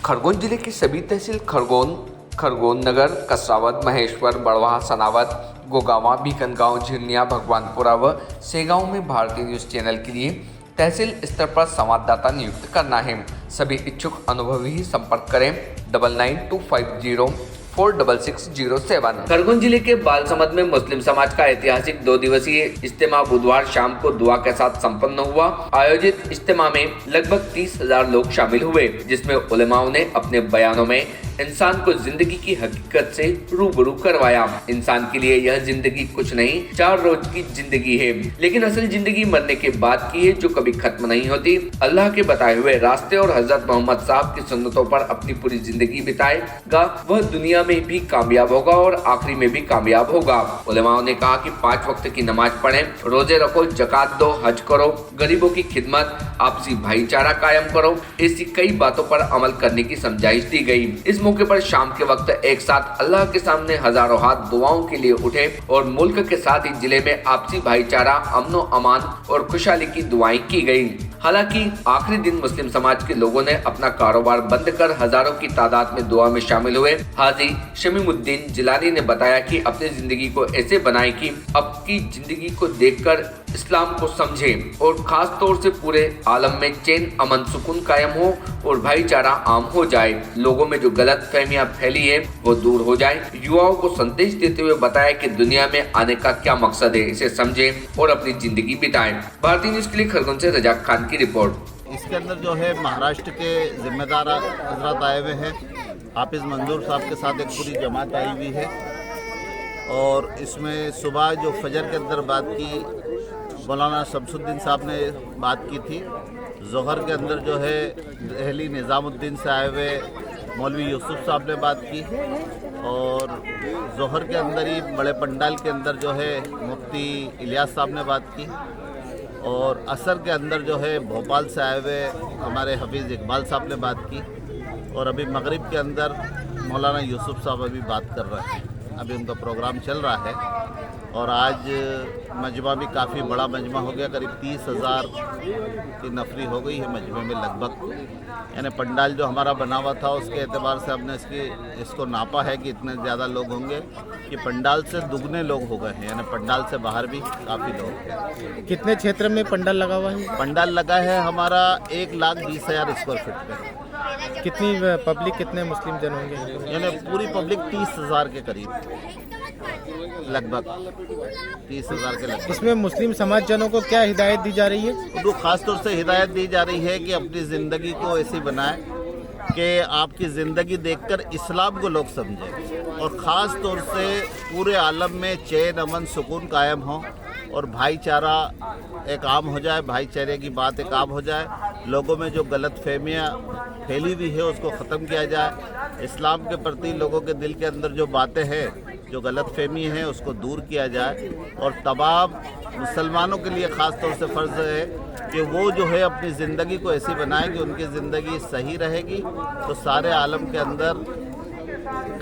खरगोन जिले की सभी तहसील खरगोन नगर, कसरावद, महेश्वर, बड़वाह, सनावद, गोगावा, बीकनगांव, झिरनिया, भगवानपुरा व सेगांव में भारतीय न्यूज़ चैनल के लिए तहसील स्तर पर संवाददाता नियुक्त करना है। सभी इच्छुक अनुभवी ही संपर्क करें 9925046607। खरगोन जिले के बालसमंद में मुस्लिम समाज का ऐतिहासिक 2 दिवसीय इज्तिमा बुधवार शाम को दुआ के साथ संपन्न हुआ। आयोजित इज्तिमा में लगभग 30,000 लोग शामिल हुए, जिसमें उलेमाओं ने अपने बयानों में इंसान को जिंदगी की हकीकत से रूबरू करवाया। इंसान के लिए यह जिंदगी कुछ नहीं, 4 रोज की जिंदगी है, लेकिन असल जिंदगी मरने के बाद की है, जो कभी खत्म नहीं होती। अल्लाह के बताए हुए रास्ते और हजरत मोहम्मद साहब की सुन्नतों पर अपनी पूरी जिंदगी बिताएगा, वह दुनिया में भी कामयाब होगा और आखिरी में भी कामयाब होगा। उलेमाओं ने कहा कि 5 वक्त की नमाज पढ़ें, रोजे रखो, जकात दो, हज करो, गरीबों की खिदमत, आपसी भाईचारा कायम करो। ऐसी कई बातों पर अमल करने की समझाइश दी गई। इस मौके पर शाम के वक्त एक साथ अल्लाह के सामने हजारों हाथ दुआओं के लिए उठे और मुल्क के साथ ही जिले में आपसी भाईचारा, अमनो अमान और खुशहाली की दुआएं की गई। हालांकि आखिरी दिन मुस्लिम समाज के लोगों ने अपना कारोबार बंद कर हजारों की तादाद में दुआ में शामिल हुए। हाजी शमीमुद्दीन जिलानी ने बताया कि अपनी जिंदगी को ऐसे बनाएं कि आपकी जिंदगी को देखकर इस्लाम को समझें और खास तौर से पूरे आलम में चैन, अमन, सुकून कायम हो और भाईचारा आम हो जाए। लोगों में जो गलत फहमियां फैली है वो दूर हो जाए। युवाओं को संदेश देते हुए बताया कि दुनिया में आने का क्या मकसद है, इसे समझें और अपनी जिंदगी बिताएं। भारतीय न्यूज़ के लिए खरगोन से रजाक खान की रिपोर्ट। इसके अंदर जो है महाराष्ट्र के जिम्मेदार हजरत आए हुए हैं। हाफिज मंजूर साहब के साथ एक पूरी जमात आई हुई है और इसमें सुबह जो फजर के अंदर बात की मौलाना शमसुद्दीन साहब ने बात की थी। जोहर के अंदर जो है दिल्ली निज़ामुद्दीन से आए हुए मौलवी यूसुफ साहब ने बात की और जोहर के अंदर ही बड़े पंडाल के अंदर जो है मुफ्ती इलियास साहब ने बात की और असर के अंदर जो है भोपाल से आए हुए हमारे हफीज़ इकबाल साहब ने बात की और अभी मगरिब के अंदर मौलाना यूसुफ साहब अभी बात कर रहे हैं। अभी उनका प्रोग्राम चल रहा है और आज मजमा भी काफ़ी बड़ा मजमा हो गया, करीब 30,000 की नफरी हो गई है मजमे में लगभग। यानी पंडाल जो हमारा बना हुआ था उसके एतबार से हमने इसको नापा है कि इतने ज़्यादा लोग होंगे कि पंडाल से दुगने लोग हो गए हैं, यानी पंडाल से बाहर भी काफ़ी लोग हैं। कितने क्षेत्र में पंडाल लगा हुआ है? पंडाल लगा है हमारा 1,20,000 स्क्वायर फीट पे। कितनी पब्लिक, कितने मुस्लिम जन होंगे? यानी पूरी पब्लिक 30,000 के करीब, लगभग 30,000 के लगभग। इसमें मुस्लिम समाज जनों को क्या हिदायत दी जा रही है? तो खास तौर से हिदायत दी जा रही है कि अपनी ज़िंदगी को ऐसी बनाएं कि आपकी ज़िंदगी देखकर इस्लाम को लोग समझें और ख़ास तौर से पूरे आलम में चैन, अमन, सुकून कायम हो और भाईचारा एक आम हो जाए, भाईचारे की बात एक आम हो जाए। लोगों में जो गलत फहमियाँ फैली हुई है उसको ख़त्म किया जाए। इस्लाम के प्रति लोगों के दिल के अंदर जो बातें हैं, जो गलत फहमी है, उसको दूर किया जाए और तमाम मुसलमानों के लिए ख़ास तौर से फ़र्ज़ है कि वो जो है अपनी ज़िंदगी को ऐसी बनाएं कि उनकी ज़िंदगी सही रहेगी तो सारे आलम के अंदर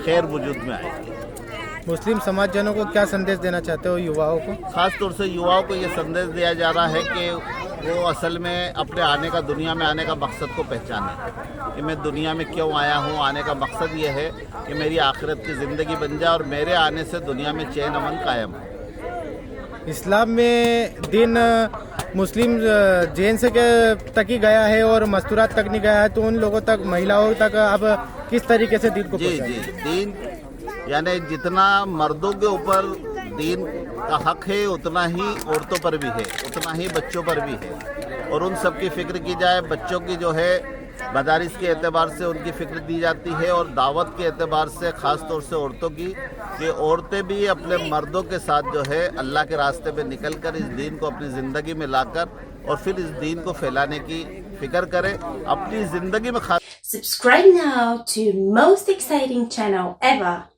खैर वजूद में आएगी। मुस्लिम समाज जनों को क्या संदेश देना चाहते हो युवाओं को? ख़ास तौर से युवाओं को ये संदेश दिया जा रहा है कि वो असल में अपने आने का, दुनिया में आने का मकसद को पहचाने कि मैं दुनिया में क्यों आया हूँ। आने का मकसद ये है कि मेरी आखिरत की ज़िंदगी बन जाए और मेरे आने से दुनिया में चैन अमन कायम हो। इस्लाम में दिन मुस्लिम जेंट्स के तक ही गया है और मस्तूरात तक नहीं गया है, तो उन लोगों तक, महिलाओं तक अब किस तरीके से दिन को जी दीन यानी जितना मर्दों के ऊपर दीन का हक है उतना ही औरतों पर भी है, उतना ही बच्चों पर भी है और उन सब की फ़िक्र की जाए। बच्चों की जो है मदारिस के एतबार से उनकी फ़िक्र दी जाती है और दावत के एतबार से ख़ास तौर से औरतों की, कि औरतें भी अपने मर्दों के साथ जो है अल्लाह के रास्ते पे निकलकर इस दीन को अपनी ज़िंदगी में लाकर और फिर इस दीन को फैलाने की फ़िक्र करें अपनी ज़िंदगी में। Subscribe now to most exciting channel ever.